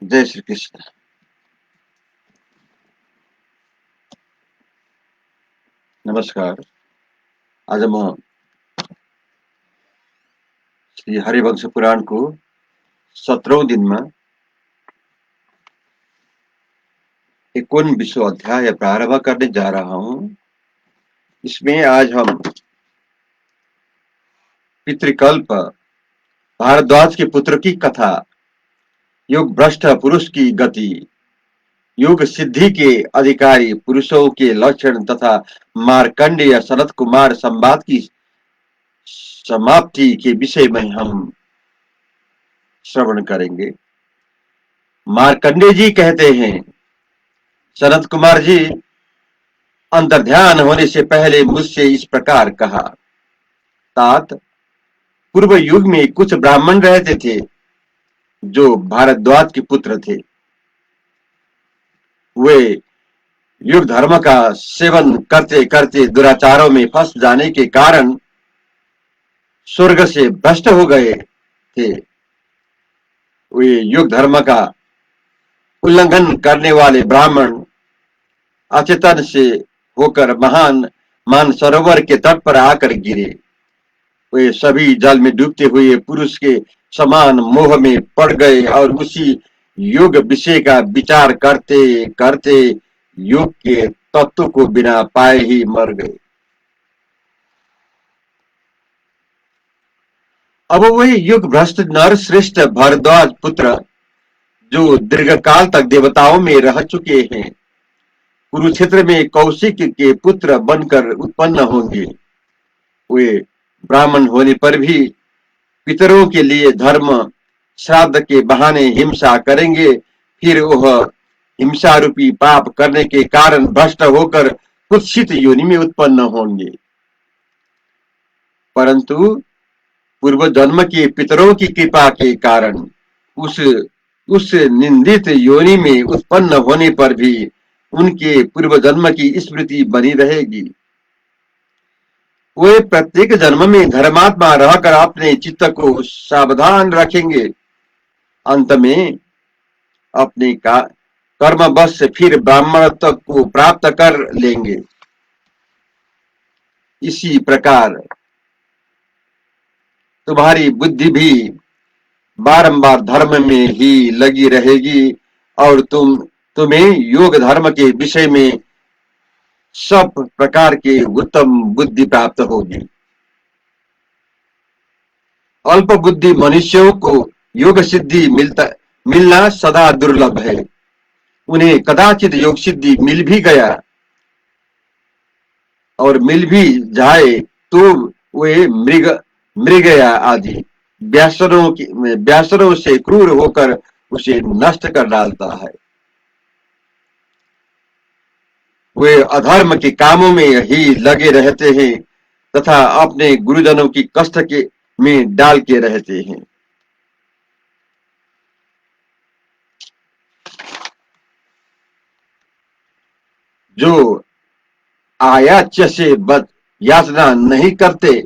जय श्री कृष्ण। नमस्कार। आज म श्री हरिवंश पुराणको 17औं दिनमा 19वां अध्याय प्रारंभ करने जा रहा हूं। इसमें आज हम पितृकल्प, भारद्वाज के पुत्र की कथा, युग भ्रष्ट पुरुष की गति, युग सिद्धि के अधिकारी पुरुषों के लक्षण तथा मार्कंडेय सनत कुमार संवाद की समाप्ति के विषय में हम श्रवण करेंगे। मार्कंडेय जी कहते हैं, सनत कुमार जी, अंतर्ध्यान होने से पहले मुझसे इस प्रकार कहा। तात, पूर्व युग में कुछ ब्राह्मण रहते थे जो भारद्वाज के पुत्र थे। वे युग धर्म का सेवन करते करते दुराचारों में फंस जाने के कारण स्वर्ग से भ्रष्ट हो गए थे। वे युग धर्म का उल्लंघन करने वाले ब्राह्मण अचेतन से होकर महान मानसरोवर के तट पर आकर गिरे। वे सभी जल में डूबते हुए पुरुष के समान मोह में पड़ गए और उसी योग विषय का विचार करते करते योग के तत्व को बिना पाए ही मर गए। अब वही युग भ्रष्ट नर श्रेष्ठ भारद्वाज पुत्र, जो दीर्घकाल तक देवताओं में रह चुके हैं, कुरुक्षेत्र में कौशिक के पुत्र बनकर उत्पन्न होंगे। वे ब्राह्मण होने पर भी पितरों के लिए धर्म श्राद्ध के बहाने हिंसा करेंगे। फिर वह हिंसा रूपी पाप करने के कारण भ्रष्ट होकर कुत्सित योनि में उत्पन्न होंगे। परंतु पूर्व जन्म के पितरों की कृपा के कारण उस निंदित योनि में उत्पन्न होने पर भी उनके पूर्व जन्म की स्मृति बनी रहेगी। वे प्रत्येक जन्म में धर्मात्मा रहकर अपने चित्त को सावधान रखेंगे। अंत में अपने कर्म बस से फिर ब्राह्मणत्व को प्राप्त कर लेंगे। इसी प्रकार तुम्हारी बुद्धि भी बारंबार धर्म में ही लगी रहेगी और तुम्हें योग धर्म के विषय में सब प्रकार के उत्तम बुद्धि प्राप्त होगी। अल्प बुद्धि मनुष्यों को योग सिद्धि मिलना सदा दुर्लभ है। उन्हें कदाचित योग सिद्धि मिल भी गया और मिल भी जाए तो वे मृगया आदि व्यासरों से क्रूर होकर उसे नष्ट कर डालता है। वे अधर्म के कामों में ही लगे रहते हैं तथा अपने गुरुजनों की कष्ट के में डाल के रहते हैं। जो आयाच्य से याचना नहीं करते,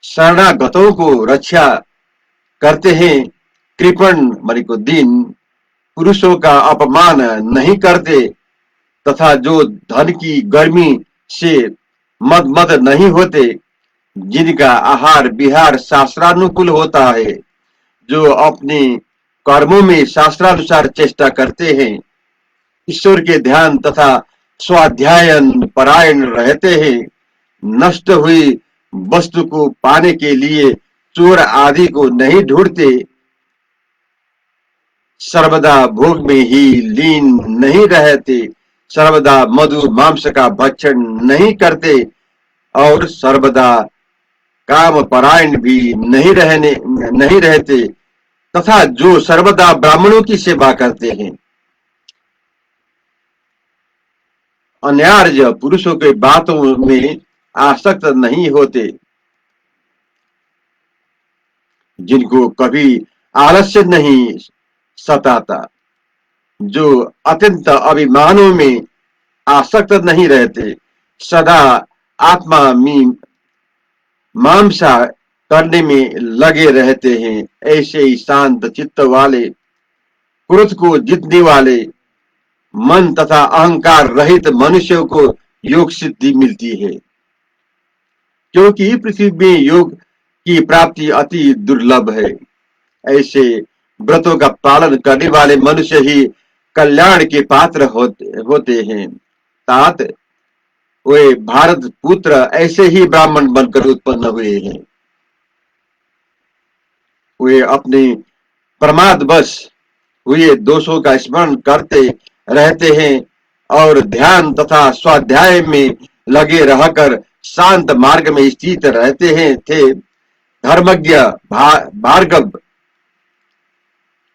शरणागतों को रक्षा करते हैं, कृपण माने को दीन पुरुषों का अपमान नहीं करते तथा जो धन की गर्मी से मद नहीं होते, जिनका आहार विहार शास्त्रानुकूल होता है, जो अपने कर्मों में शास्त्रानुसार चेष्टा करते हैं, ईश्वर के ध्यान तथा स्वाध्यायन परायण रहते हैं, नष्ट हुई वस्तु को पाने के लिए चोर आदि को नहीं ढूंढते, सर्वदा भोग में ही लीन नहीं रहते, सर्वदा मधु मांस का भक्षण नहीं करते और सर्वदा काम परायण भी नहीं रहते तथा जो सर्वदा ब्राह्मणों की सेवा करते हैं, अन्यार्य पुरुषों के बातों में आसक्त नहीं होते, जिनको कभी आलस्य नहीं सताता, जो अत्यंत अभिमानों में आसक्त नहीं रहते, सदा आत्मा मीमांसा करने में लगे रहते हैं, ऐसे ही शांत चित्त वाले, क्रोध को जीतने वाले, मन तथा अहंकार रहित मनुष्यों को योग सिद्धि मिलती है। क्योंकि पृथ्वी में योग की प्राप्ति अति दुर्लभ है। ऐसे व्रतों का पालन करने वाले मनुष्य ही कल्याण के पात्र होते हैं। तात वे भारत पुत्र ऐसे ही ब्राह्मण बनकर उत्पन्न हुए हैं। वे अपने प्रमादवश हुए दोषों का स्मरण करते रहते हैं और ध्यान तथा स्वाध्याय में लगे रहकर शांत मार्ग में स्थित रहते हैं थे। धर्मज्ञ भार्गव,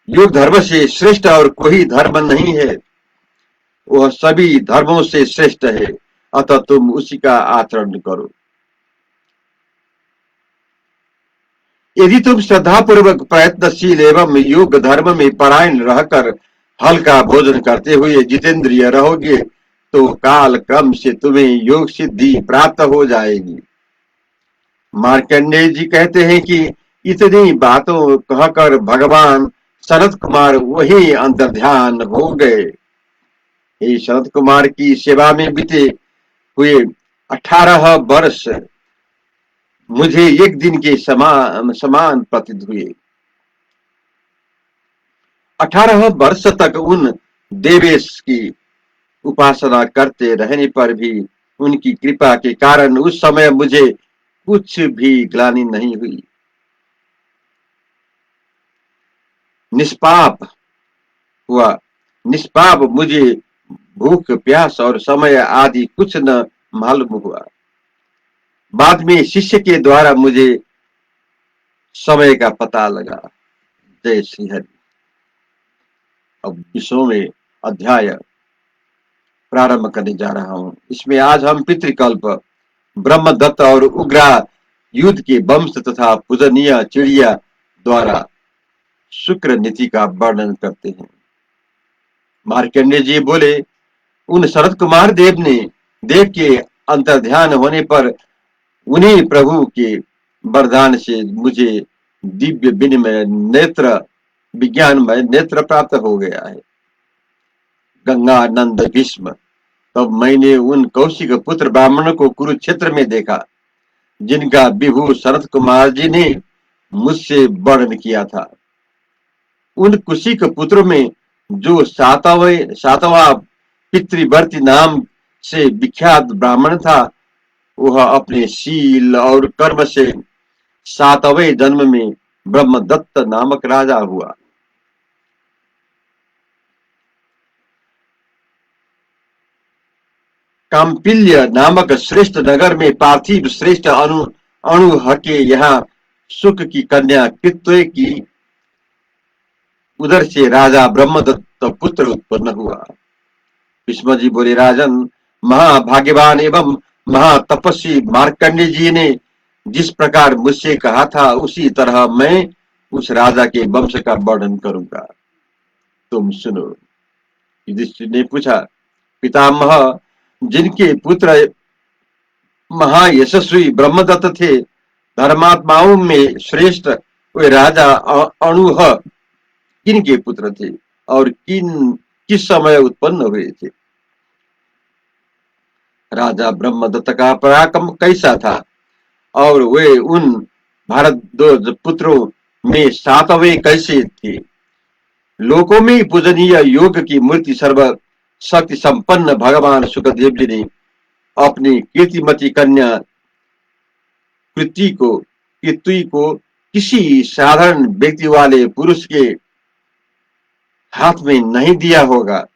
युग धर्म से श्रेष्ठ और कोई धर्म नहीं है, वह सभी धर्मों से श्रेष्ठ है, अतः तुम उसी का आचरण करो। यदि तुम श्रद्धापूर्वक प्रयत्नशील एवं योग धर्म में परायण रहकर हल्का भोजन करते हुए जितेंद्रिय रहोगे तो काल क्रम से तुम्हें योग सिद्धि प्राप्त हो जाएगी। मार्कंडेय जी कहते हैं कि इतनी बातों कहकर भगवान शरद कुमार वही अंतर्ध्यान हो गए। ये शरद कुमार की सेवा में बीते हुए 18 वर्ष मुझे एक दिन के समान प्रतीत हुए। 18 वर्ष तक उन देवेश की उपासना करते रहने पर भी उनकी कृपा के कारण उस समय मुझे कुछ भी ग्लानि नहीं हुई। निष्पाप हुआ, निष्पाप मुझे भूख प्यास और समय आदि कुछ न मालूम हुआ। बाद में शिष्य के द्वारा मुझे समय का पता लगा। जय श्री हरि। अब 20वें अध्याय प्रारंभ करने जा रहा हूं। इसमें आज हम पितृकल्प, ब्रह्मदत्त और उग्रा युद्ध के वंश तथा पूजनीय चिड़िया द्वारा शुक्र नीति का वर्णन करते हैं। मार्कंडेय जी बोले, उन शरद कुमार देव के अंतर्ध्यान होने पर उन्हीं प्रभु के वरदान से मुझे दिव्य विनिमय नेत्र विज्ञानमय नेत्र प्राप्त हो गया है। गंगानंद भीष्म, तब मैंने उन कौशिक पुत्र ब्राह्मणों को कुरुक्षेत्र में देखा जिनका विभु शरद कुमार जी ने मुझसे वर्णन किया था। उन कुशिक पुत्रों में जो सातवां पितृवर्ती नाम से विख्यात ब्राह्मण था, वह अपने शील और कर्म से 7वें जन्म में ब्रह्मदत्त नामक राजा हुआ। काम्पिल्य नामक श्रेष्ठ नगर में पार्थिव श्रेष्ठ अणुह के यहाँ सुख की कन्या कृत्य की उधर से राजा ब्रह्मदत्त पुत्र उत्पन्न हुआ। भीष्म जी बोले, राजन, महाभाग्यवान एवं महातपस्वी मार्कंडेय जी ने जिस प्रकार मुझसे कहा था उसी तरह मैं उस राजा के वंश का वर्णन करूंगा, तुम सुनो। युधिष्ठिर ने पूछा, पितामह, जिनके पुत्र महायशस्वी ब्रह्मदत्त थे, धर्मात्माओं में श्रेष्ठ वे राजा अणुह किन के पुत्र थे और किस समय उत्पन्न हुए थे? राजा ब्रह्मदत्त का पराक्रम कैसा था और वे उन भारद्वाज पुत्रों में 7वें कैसे थे? लोकों में पूजनीय योग की मूर्ति सर्व शक्ति संपन्न भगवान सुखदेव जी ने अपनी कीर्तिमती कन्या कृति को किसी साधारण व्यक्ति वाले पुरुष के हाथ में नहीं दिया होगा।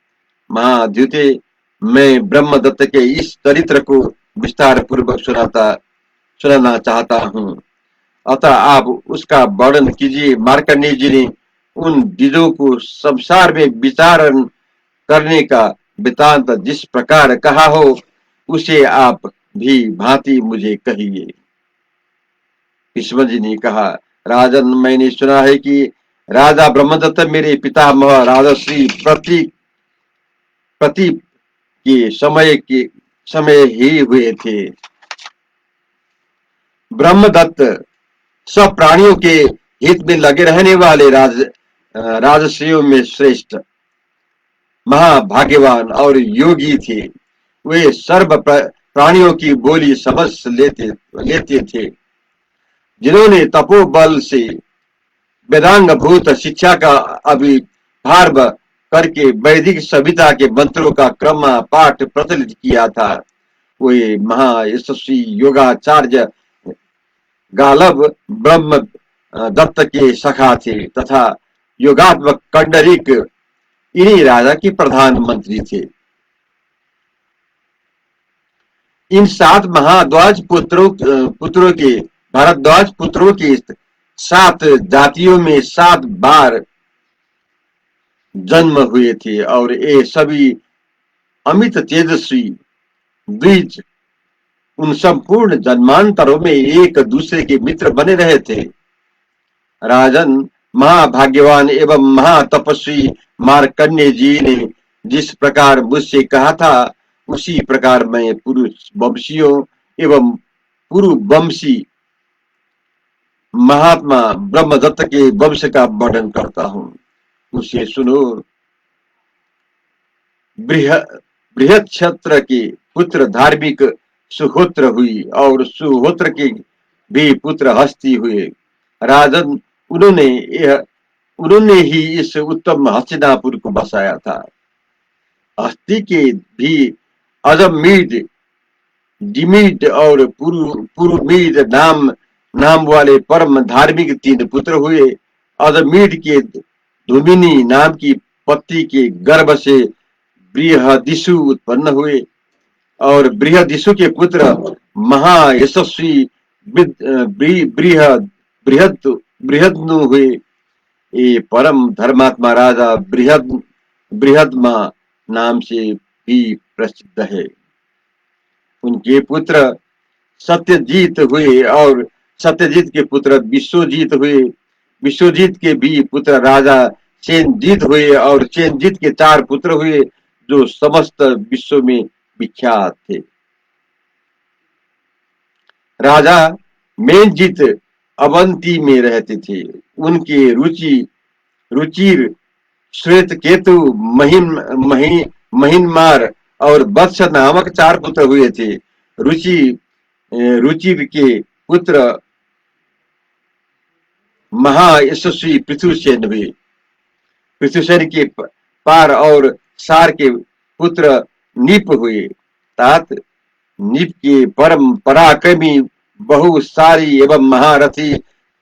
महाद्युते, मैं ब्रह्मदत्त के इस चरित्र को विस्तार पूर्वक सुनाना चाहता हूँ, अतः आप उसका वर्णन कीजिए। मार्कंडेय जी ने उन द्विजों को संसार में विचारण करने का वृतांत जिस प्रकार कहा हो, उसे आप भी भांति मुझे कहिए। भीष्म जी ने कहा, राजन, मैंने सुना है कि राजा ब्रह्मदत्त मेरे पितामह राजश्री प्रतीप के समय ही हुए थे। ब्रह्मदत्त सब प्राणियों के हित में लगे रहने वाले राजश्रियों में श्रेष्ठ, महाभाग्यवान और योगी थे। वे सर्व प्राणियों की बोली समझ लेते थे। जिन्होंने तपोबल से वेदांग भूत शिक्षा का अभिभार करके वैदिक सभ्यता के मंत्रों का क्रम पाठ प्रचलित किया था। वे महायशस्वी योगाचार्य गालब ब्रह्म दत्त के सखा थे तथा योगात्मक कंडरीक इन्हीं राजा के प्रधानमंत्री थे। इन 7 महाद्वाज पुत्रों के भारद्वाज पुत्रों के 7 जातियों में 7 बार जन्म हुए थे और ये सभी अमित तेजस्वी द्विज उन संपूर्ण जन्मांतरों में एक दूसरे के मित्र बने रहे थे। राजन, महाभाग्यवान एवं महातपस्वी मार्कंडेय जी ने जिस प्रकार मुझसे कहा था उसी प्रकार मैं पुरुष वंशियों एवं पूर्व वंशी महात्मा ब्रह्मदत्त के वंश का वर्णन करता हूँ। उसे सुनो। बृहत क्षत्र के पुत्र धार्मिक सुहोत्र हुई और सुहोत्र के भी पुत्र हस्ती हुए। राजन, उन्होंने ही इस उत्तम हस्तिनापुर को बसाया था। हस्ती के भी अजमीद, डिमीद और पुरुमीद नाम वाले परम धार्मिक 3 पुत्र हुए। अजमीद के धूमिनी नाम की पत्नी के गर्भ से बृहदिषु उत्पन्न हुए और बृहदिषु के पुत्र महायशस्वी बृहदनु हुए। ये परम धर्मात्मा राजा बृहदमा नाम से भी प्रसिद्ध है। उनके पुत्र सत्यजीत हुए और सत्यजीत के पुत्र विश्वजीत हुए। विश्वजीत के भी पुत्र राजा चेनजीत हुए और चेनजीत के 4 पुत्र हुए जो समस्त विश्व में विख्यात थे। राजा मेनजीत अवंती में रहते थे। उनके रुचिर श्वेत केतु महिनमार और वत्स नामक 4 पुत्र हुए थे। रुचिर के पुत्र महायशस्वी पृथुसेन हुए। पृथुसेन के पार और सार के पुत्र नीप हुए। तात नीप के परम पराक्रमी बहुसारी एवं महारथी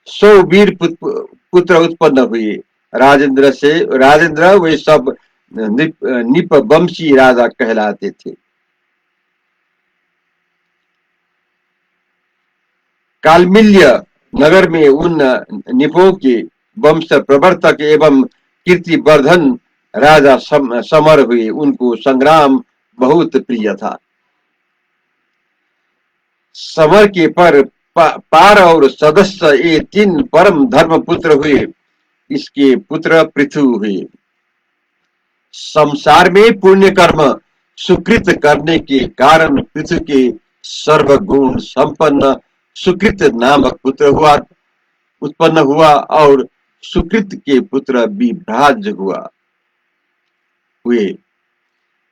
100 वीर पुत्र उत्पन्न हुए। राजेंद्र वे सब निप वंशी राजा कहलाते थे। कालमिल्य नगर में उन निपों के वंश प्रवर्तक एवं कीर्तिवर्धन राजा समर हुए। उनको संग्राम बहुत प्रिय था। समर के पार और सदस्य ये 3 परम धर्म पुत्र हुए। इसके पुत्र पृथु हुए। संसार में पुण्य कर्म सुकृत करने के कारण पृथु के सर्वगुण संपन्न सुकृत नामक पुत्र उत्पन्न हुआ और सुकृत के पुत्र विभ्राज हुए।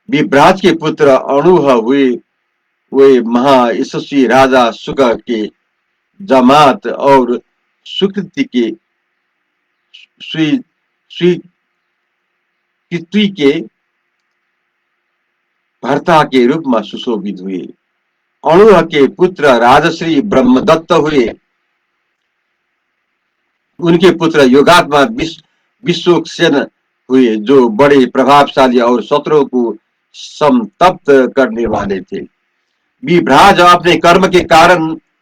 विभ्राज के पुत्र अणुह हुए। वे महायशस्वी राजा सुक के जमात और सुकृति के स्वीकृति के भर्ता के रूप में सुशोभित हुए। अणुह के पुत्र राजश्री ब्रह्मदत्त हुए। उनके पुत्र योगात्मा विश्वक्सेन हुए जो बड़े प्रभावशाली और शत्रुओं को संतप्त करने वाले थे। विभ्राज अपने कर्म के कारण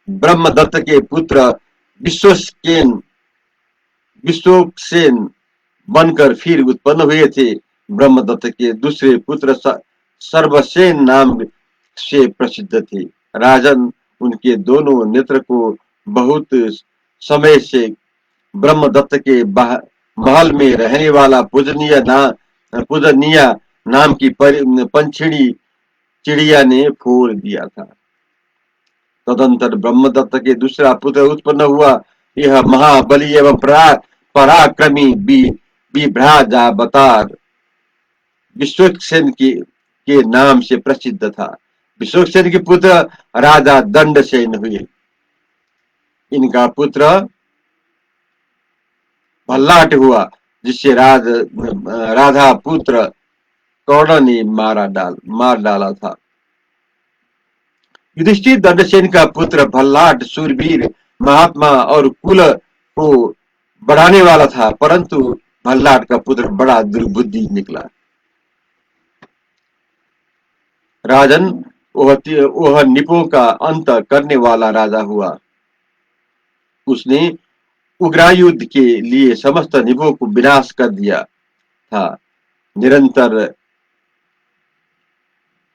ब्रह्मदत्त के पुत्र विश्वक्सेन बनकर फिर उत्पन्न हुए थे। ब्रह्मदत्त के दूसरे पुत्र सर्वसेन नाम से प्रसिद्ध थे। राजन, उनके दोनों नेत्र को बहुत समय से ब्रह्मदत्त के महल में रहने वाला पूजनीय नाम की पंछिड़ी चिड़िया ने फोड़ दिया था। तदंतर ब्रह्मदत्त के दूसरा पुत्र उत्पन्न हुआ। यह महाबली एवं पराक्रमी विभ्राजावतार विश्वक्सेन के नाम से प्रसिद्ध था। विश्वक्सेन के पुत्र राजा दंडसेन हुए। इनका पुत्र भल्लाट हुआ जिससे राधा पुत्र कर्ण ने मार डाला था। युधिष्ठिर दंडसेन का पुत्र भल्लाट सूरवीर महात्मा और कुल को बढ़ाने वाला था, परंतु भल्लाट का पुत्र बड़ा दुर्बुद्धि निकला। राजन, वह निपों का अंत करने वाला राजा हुआ। उसने उग्रायुद्ध के लिए समस्त निपों को विनाश कर दिया था। निरंतर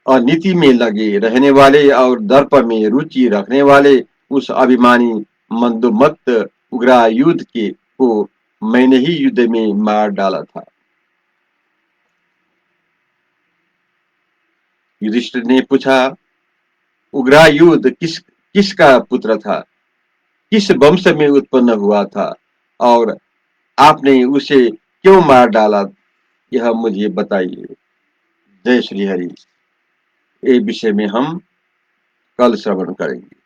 अनीति में लगे रहने वाले और दर्प में रुचि रखने वाले उस अभिमानी मंदोमत्त उग्रायुध को मैंने ही युद्ध में मार डाला था। युधिष्ठिर ने पूछा, उग्रायुध किसका पुत्र था, किस वंश में उत्पन्न हुआ था और आपने उसे क्यों मार डाला, यह मुझे बताइए। जय श्री हरि। ये विषय में हम कल श्रवण करेंगे।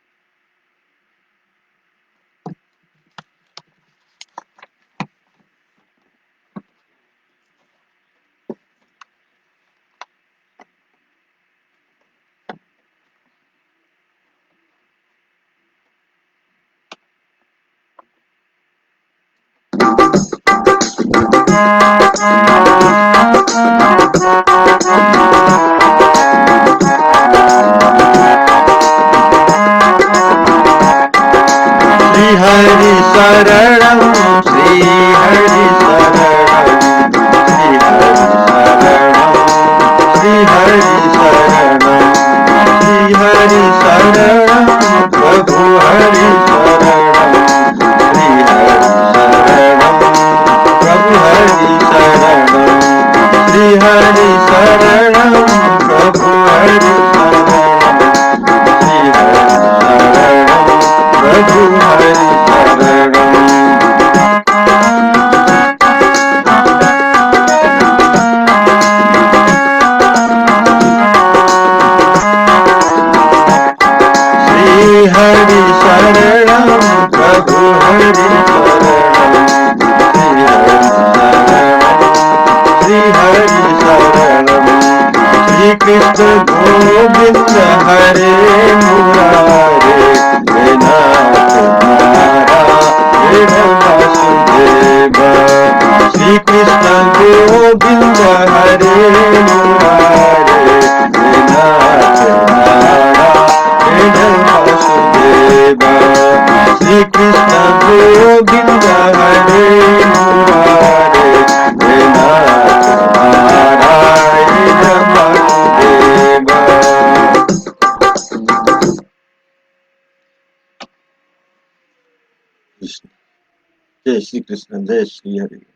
हरि शरणं श्री हरि शरणं श्री हरि शरणं श्री हरि शरणं प्रभु हरि शरणं श्री हरि शरणं प्रभु हरि शरणं श्री हरि शरणं प्रभु हरि शरणं श्री हरि शरणं प्रभु हरि हरि शरणं प्रभु हरि शरणं श्री हरि शरणं श्री कृष्ण गोविंद हरे मुरारे हे नाथ नारायण वासुदेव श्री कृष्ण गोविंद हरे मुरारे हे नाथ नारायण वासुदेव श्री कृष्ण गोविंद हरे मुरारे हे नाथ नारायण वासुदेव। जय श्री कृष्ण, जय श्री हरि।